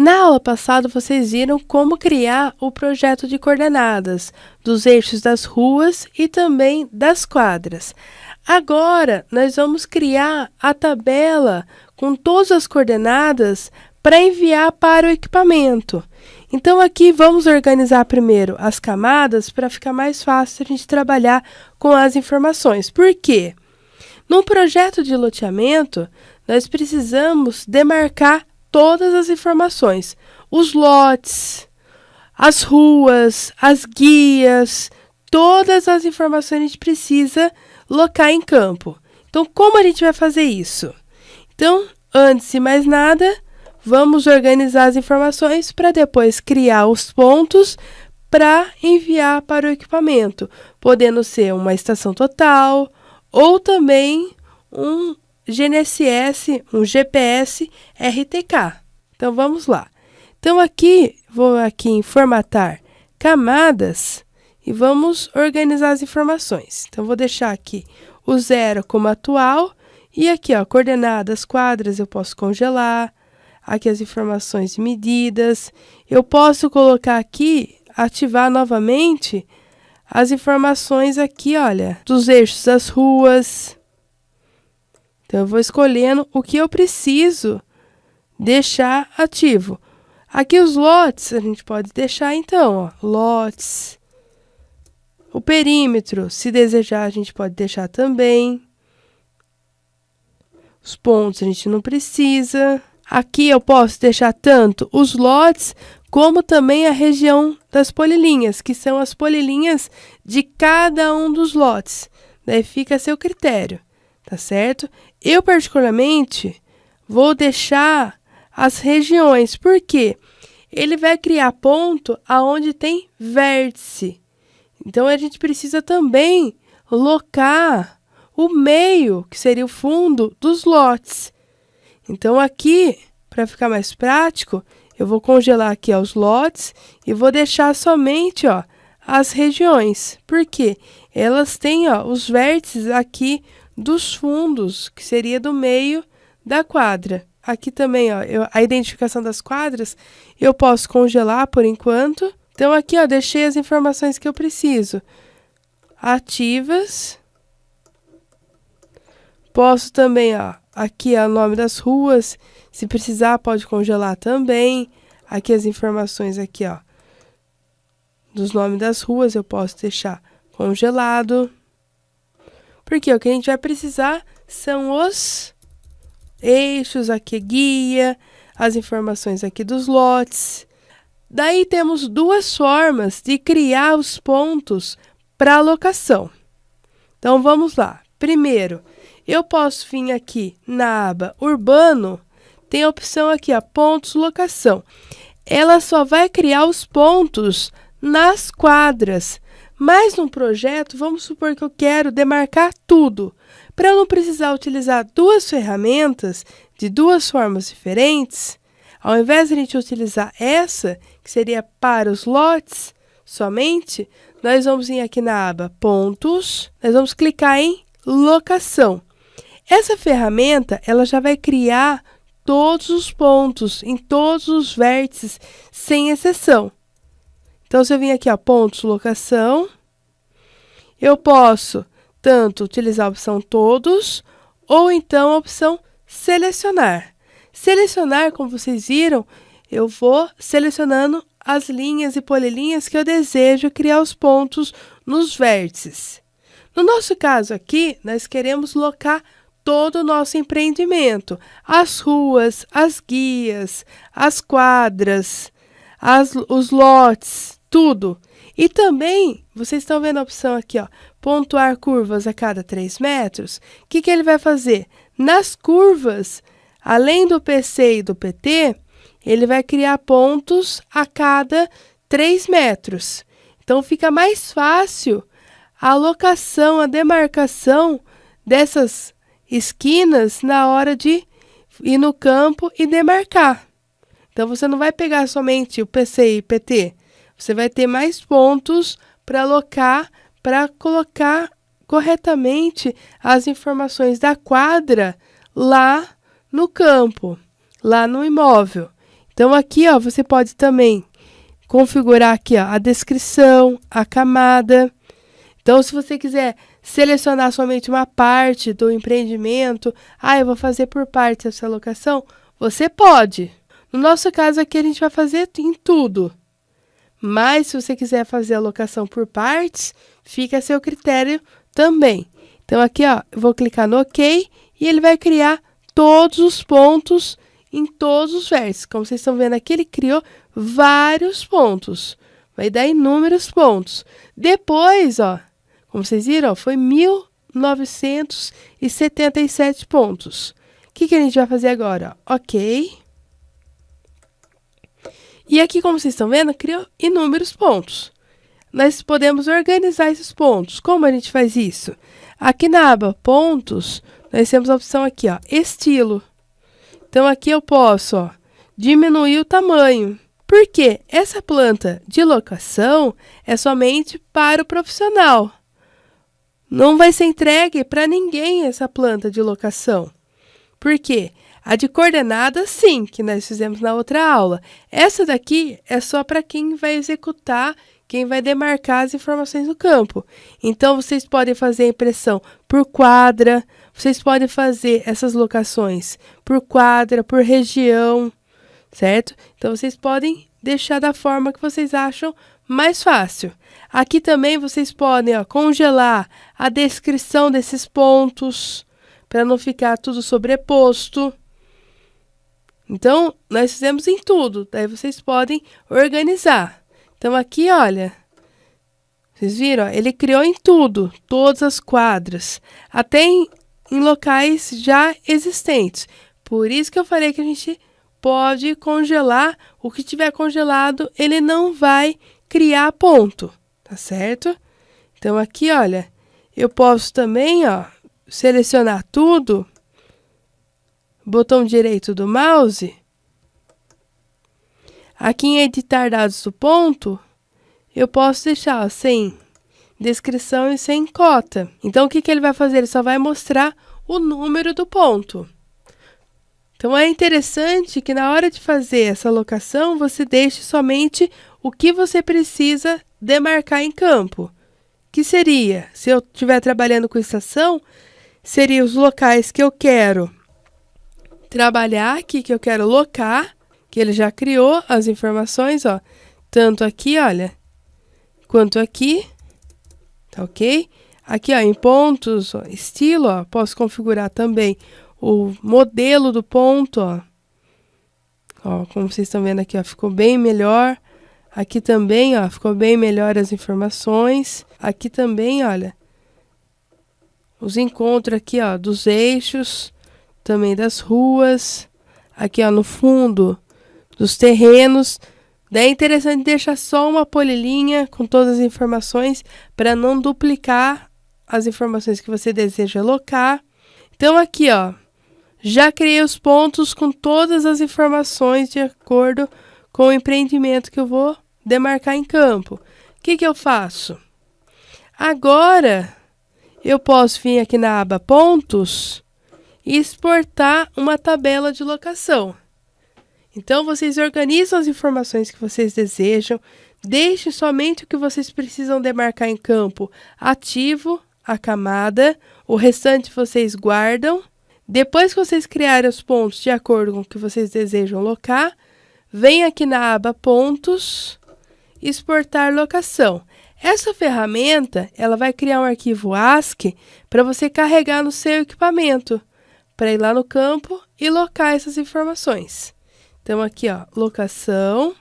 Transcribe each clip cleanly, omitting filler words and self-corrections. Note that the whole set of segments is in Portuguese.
Na aula passada, vocês viram como criar o projeto de coordenadas dos eixos das ruas e também das quadras. Agora, nós vamos criar a tabela com todas as coordenadas para enviar para o equipamento. Então, aqui vamos organizar primeiro as camadas para ficar mais fácil a gente trabalhar com as informações. Por quê? Num projeto de loteamento, nós precisamos demarcar todas as informações, os lotes, as ruas, as guias, todas as informações a gente precisa locar em campo. Então, como a gente vai fazer isso? Então, antes de mais nada, vamos organizar as informações para depois criar os pontos para enviar para o equipamento, podendo ser uma estação total ou também um GNSS, um GPS RTK. Então, vamos lá. Então, vou aqui em formatar camadas e vamos organizar as informações. Então, vou deixar aqui o 0 como atual e aqui, ó, coordenadas, quadras, eu posso congelar. Aqui as informações de medidas. Eu posso colocar aqui, ativar novamente as informações aqui, olha, dos eixos das ruas. Então, eu vou escolhendo o que eu preciso deixar ativo. Aqui os lotes, a gente pode deixar então, ó, lotes. O perímetro, se desejar, a gente pode deixar também. Os pontos a gente não precisa. Aqui eu posso deixar tanto os lotes, como também a região das polilinhas, que são as polilinhas de cada um dos lotes. Daí fica a seu critério, tá certo? Eu, particularmente, vou deixar as regiões, porque ele vai criar ponto aonde tem vértice. Então, a gente precisa também locar o meio, que seria o fundo dos lotes. Então, aqui, para ficar mais prático, eu vou congelar aqui ó, os lotes e vou deixar somente ó, as regiões. Por quê? Elas têm ó, os vértices aqui dos fundos, que seria do meio da quadra. Aqui também, ó, a identificação das quadras, eu posso congelar por enquanto. Então, aqui, ó, deixei as informações que eu preciso. Ativas. Posso também, ó, aqui é o nome das ruas. Se precisar, pode congelar também. Aqui as informações aqui, ó, dos nomes das ruas, eu posso deixar congelado. Porque o que a gente vai precisar são os eixos, aqui guia, as informações aqui dos lotes. Daí temos duas formas de criar os pontos para alocação. Então, vamos lá. Primeiro, eu posso vir aqui na aba urbano, tem a opção aqui, ó, pontos locação. Ela só vai criar os pontos nas quadras. Mas no projeto, vamos supor que eu quero demarcar tudo. Para eu não precisar utilizar duas ferramentas de duas formas diferentes, ao invés de a gente utilizar essa, que seria para os lotes somente, nós vamos vir aqui na aba pontos, nós vamos clicar em locação. Essa ferramenta, ela já vai criar todos os pontos, em todos os vértices, sem exceção. Então, se eu vim aqui, ó, pontos, locação, eu posso tanto utilizar a opção todos, ou então a opção selecionar. Selecionar, como vocês viram, eu vou selecionando as linhas e polilinhas que eu desejo criar os pontos nos vértices. No nosso caso aqui, nós queremos locar todo o nosso empreendimento, as ruas, as guias, as quadras, os lotes, tudo. E também, vocês estão vendo a opção aqui, ó, pontuar curvas a cada 3 metros. O que ele vai fazer? Nas curvas, além do PC e do PT, ele vai criar pontos a cada 3 metros. Então, fica mais fácil a alocação, a demarcação dessas esquinas na hora de ir no campo e demarcar. Então, você não vai pegar somente o PC e PT. Você vai ter mais pontos para alocar, para colocar corretamente as informações da quadra lá no campo, lá no imóvel. Então aqui, ó, você pode também configurar aqui, ó, a descrição, a camada. Então, se você quiser selecionar somente uma parte do empreendimento, eu vou fazer por parte essa alocação, você pode. No nosso caso aqui, a gente vai fazer em tudo. Mas, se você quiser fazer a alocação por partes, fica a seu critério também. Então, aqui, ó, eu vou clicar no OK e ele vai criar todos os pontos em todos os vértices. Como vocês estão vendo aqui, ele criou vários pontos. Vai dar inúmeros pontos. Depois, ó, como vocês viram, ó, foi 1977 pontos. O que a gente vai fazer agora? Ó? OK. E aqui, como vocês estão vendo, criou inúmeros pontos. Nós podemos organizar esses pontos. Como a gente faz isso? Aqui na aba Pontos, nós temos a opção aqui, ó, Estilo. Então, aqui eu posso, ó, diminuir o tamanho. Por quê? Essa planta de locação é somente para o profissional. Não vai ser entregue para ninguém essa planta de locação. Por quê? A de coordenadas, sim, que nós fizemos na outra aula. Essa daqui é só para quem vai executar, quem vai demarcar as informações no campo. Então, vocês podem fazer a impressão por quadra, vocês podem fazer essas locações por quadra, por região, certo? Então, vocês podem deixar da forma que vocês acham mais fácil. Aqui também vocês podem, ó, congelar a descrição desses pontos, para não ficar tudo sobreposto. Então, nós fizemos em tudo, daí vocês podem organizar. Então, aqui, olha, vocês viram? Ó, ele criou em tudo, todas as quadras, até em locais já existentes. Por isso que eu falei que a gente pode congelar. O que tiver congelado, ele não vai criar ponto, tá certo? Então, aqui, olha, eu posso também, ó, selecionar tudo, botão direito do mouse. Aqui em editar dados do ponto, eu posso deixar, ó, sem descrição e sem cota. Então, o que ele vai fazer? Ele só vai mostrar o número do ponto. Então, é interessante que na hora de fazer essa alocação, você deixe somente o que você precisa demarcar em campo. Que seria, se eu estiver trabalhando com estação, seria os locais que eu quero trabalhar aqui, que eu quero locar, que ele já criou as informações, ó, tanto aqui, olha, quanto aqui, tá ok? Aqui, ó, em pontos, ó, estilo, ó, posso configurar também o modelo do ponto, ó. Ó, como vocês estão vendo aqui, ó, ficou bem melhor. Aqui também, ó, ficou bem melhor as informações. Aqui também, olha, os encontros aqui, ó, dos eixos, também das ruas. Aqui, ó, no fundo dos terrenos. Daí é interessante deixar só uma polilinha com todas as informações para não duplicar as informações que você deseja alocar. Então, aqui, ó, já criei os pontos com todas as informações de acordo com o empreendimento que eu vou demarcar em campo. O que eu faço? Agora, eu posso vir aqui na aba Pontos e exportar uma tabela de locação. Então, vocês organizam as informações que vocês desejam, deixem somente o que vocês precisam demarcar em campo ativo, a camada, o restante vocês guardam. Depois que vocês criarem os pontos de acordo com o que vocês desejam locar, vem aqui na aba Pontos, exportar locação. Essa ferramenta, ela vai criar um arquivo ASCII para você carregar no seu equipamento, para ir lá no campo e locar essas informações. Então, aqui, ó, locação.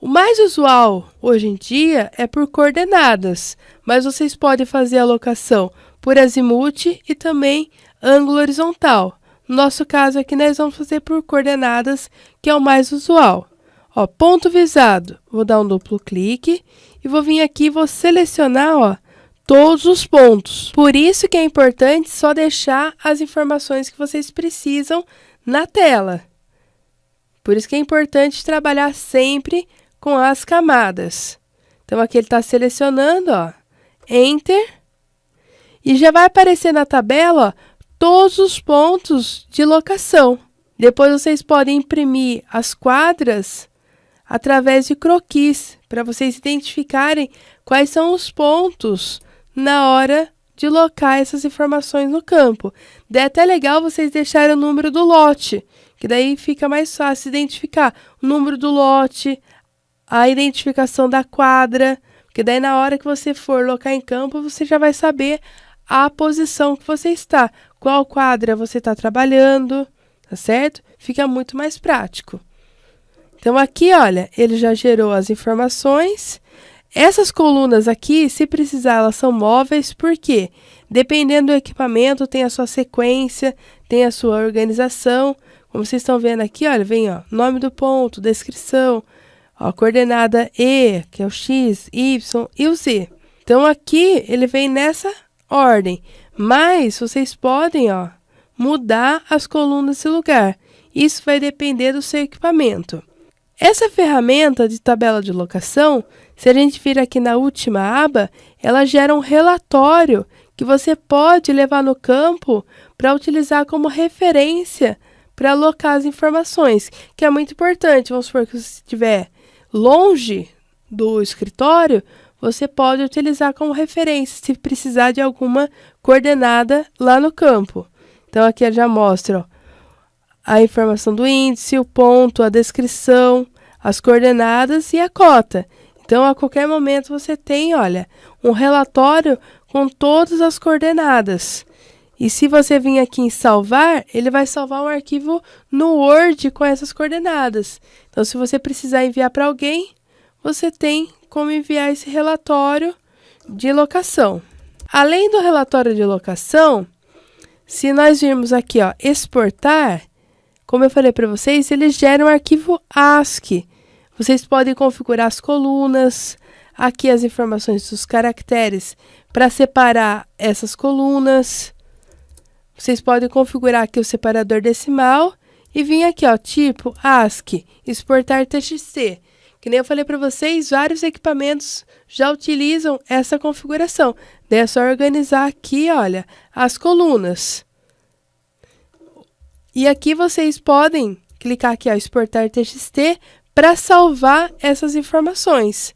O mais usual hoje em dia é por coordenadas, mas vocês podem fazer a locação por azimuth e também ângulo horizontal. No nosso caso aqui, nós vamos fazer por coordenadas, que é o mais usual. Ó, ponto visado, vou dar um duplo clique e vou vir aqui e vou selecionar, ó, todos os pontos. Por isso que é importante só deixar as informações que vocês precisam na tela. Por isso que é importante trabalhar sempre com as camadas. Então, aqui ele está selecionando, ó, Enter, e já vai aparecer na tabela, ó, todos os pontos de locação Depois vocês podem imprimir as quadras através de croquis, para vocês identificarem quais são os pontos na hora de locar essas informações no campo. É até legal vocês deixarem o número do lote, que daí fica mais fácil identificar o número do lote, a identificação da quadra, porque daí na hora que você for locar em campo, você já vai saber a posição que você está, qual quadra você está trabalhando, tá certo? Fica muito mais prático. Então aqui, olha, ele já gerou as informações. Essas colunas aqui, se precisar, elas são móveis, porque dependendo do equipamento, tem a sua sequência, tem a sua organização. Como vocês estão vendo aqui, olha, vem ó, nome do ponto, descrição, ó, coordenada E, que é o X, Y e o Z. Então aqui ele vem nessa ordem, mas vocês podem ó, mudar as colunas de lugar. Isso vai depender do seu equipamento. Essa ferramenta de tabela de locação, se a gente vir aqui na última aba, ela gera um relatório que você pode levar no campo para utilizar como referência para alocar as informações, que é muito importante. Vamos supor que você estiver longe do escritório, você pode utilizar como referência se precisar de alguma coordenada lá no campo. Então aqui eu já mostro ó, a informação do índice, o ponto, a descrição, as coordenadas e a cota. Então, a qualquer momento você tem, olha, um relatório com todas as coordenadas. E se você vir aqui em salvar, ele vai salvar um arquivo no Word com essas coordenadas. Então, se você precisar enviar para alguém, você tem como enviar esse relatório de locação. Além do relatório de locação, se nós virmos aqui, ó, exportar, como eu falei para vocês, ele gera um arquivo ASCII. Vocês podem configurar as colunas, aqui as informações dos caracteres para separar essas colunas. Vocês podem configurar aqui o separador decimal e vir aqui, ó, tipo ASCII, exportar TXT. Que nem eu falei para vocês, vários equipamentos já utilizam essa configuração. Daí é só organizar aqui, olha, as colunas. E aqui vocês podem clicar aqui, ó, exportar TXT para salvar essas informações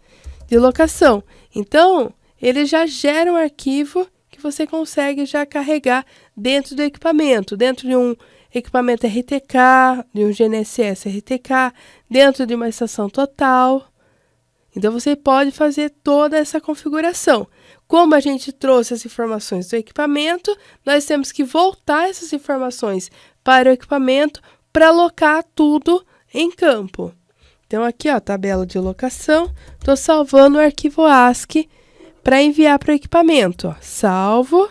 de locação. Então, ele já gera um arquivo que você consegue já carregar dentro do equipamento, dentro de um equipamento RTK, de um GNSS RTK, dentro de uma estação total. Então, você pode fazer toda essa configuração. Como a gente trouxe as informações do equipamento, nós temos que voltar essas informações para o equipamento para alocar tudo em campo. Então, aqui, ó, tabela de locação, estou salvando o arquivo ASCII para enviar para o equipamento. Ó. Salvo.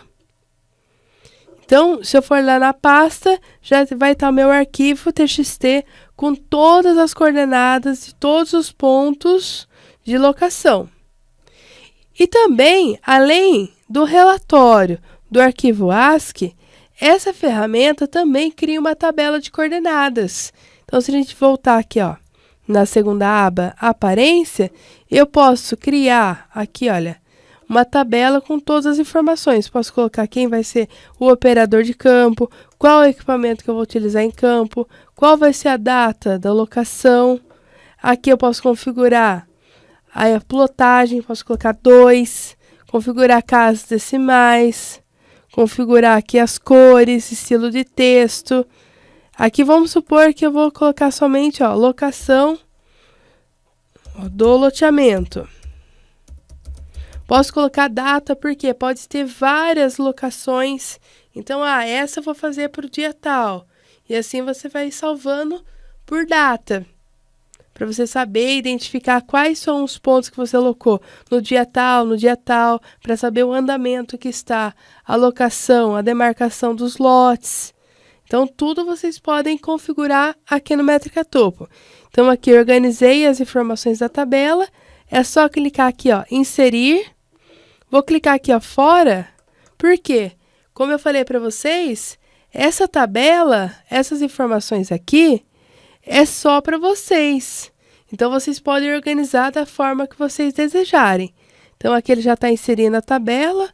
Então, se eu for lá na pasta, já vai estar o meu arquivo TXT com todas as coordenadas de todos os pontos de locação. E também, além do relatório do arquivo ASCII, essa ferramenta também cria uma tabela de coordenadas. Então, se a gente voltar aqui, ó, na segunda aba, aparência, eu posso criar aqui, olha, uma tabela com todas as informações. Posso colocar quem vai ser o operador de campo, qual o equipamento que eu vou utilizar em campo, qual vai ser a data da locação. Aqui eu posso configurar a plotagem, posso colocar 2, configurar casas decimais, configurar aqui as cores, estilo de texto. Aqui vamos supor que eu vou colocar somente, ó, locação do loteamento. Posso colocar data, porque pode ter várias locações. Então, essa eu vou fazer para o dia tal. E assim você vai salvando por data, para você saber identificar quais são os pontos que você alocou no dia tal, para saber o andamento que está, a locação, a demarcação dos lotes. Então, tudo vocês podem configurar aqui no Métrica Topo. Então, aqui eu organizei as informações da tabela. É só clicar aqui, ó, inserir. Vou clicar aqui, ó, fora. Por quê? Como eu falei para vocês, essa tabela, essas informações aqui, é só para vocês. Então, vocês podem organizar da forma que vocês desejarem. Então, aqui ele já está inserindo a tabela.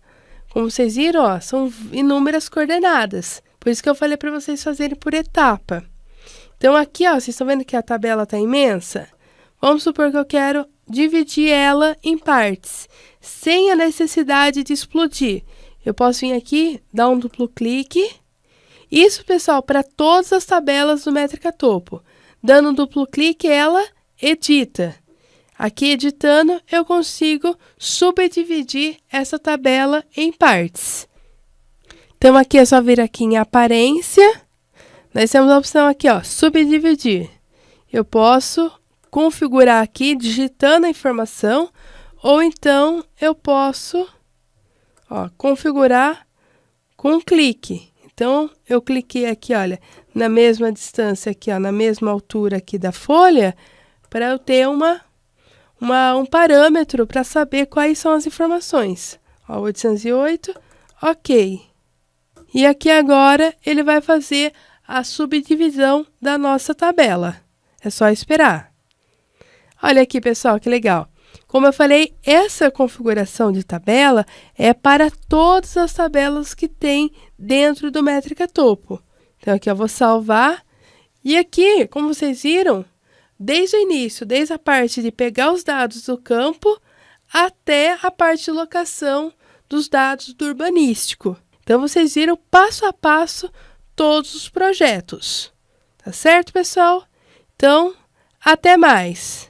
Como vocês viram, ó, são inúmeras coordenadas. Por isso que eu falei para vocês fazerem por etapa. Então, aqui, ó, vocês estão vendo que a tabela está imensa? Vamos supor que eu quero dividir ela em partes, sem a necessidade de explodir. Eu posso vir aqui, dar um duplo clique. Isso, pessoal, para todas as tabelas do Métrica Topo. Dando um duplo clique, ela edita. Aqui, editando, eu consigo subdividir essa tabela em partes. Então, aqui é só vir aqui em aparência. Nós temos a opção aqui, ó, subdividir. Eu posso configurar aqui, digitando a informação, ou então eu posso, ó, configurar com um clique. Então, eu cliquei aqui, olha, na mesma distância aqui, ó, na mesma altura aqui da folha, para eu ter um parâmetro para saber quais são as informações. Ó, 808, ok. E aqui agora ele vai fazer a subdivisão da nossa tabela. É só esperar. Olha aqui, pessoal, que legal. Como eu falei, essa configuração de tabela é para todas as tabelas que tem dentro do Métrica Topo. Então, aqui eu vou salvar. E aqui, como vocês viram, desde o início, desde a parte de pegar os dados do campo até a parte de locação dos dados do urbanístico. Então, vocês viram passo a passo todos os projetos. Tá certo, pessoal? Então, até mais!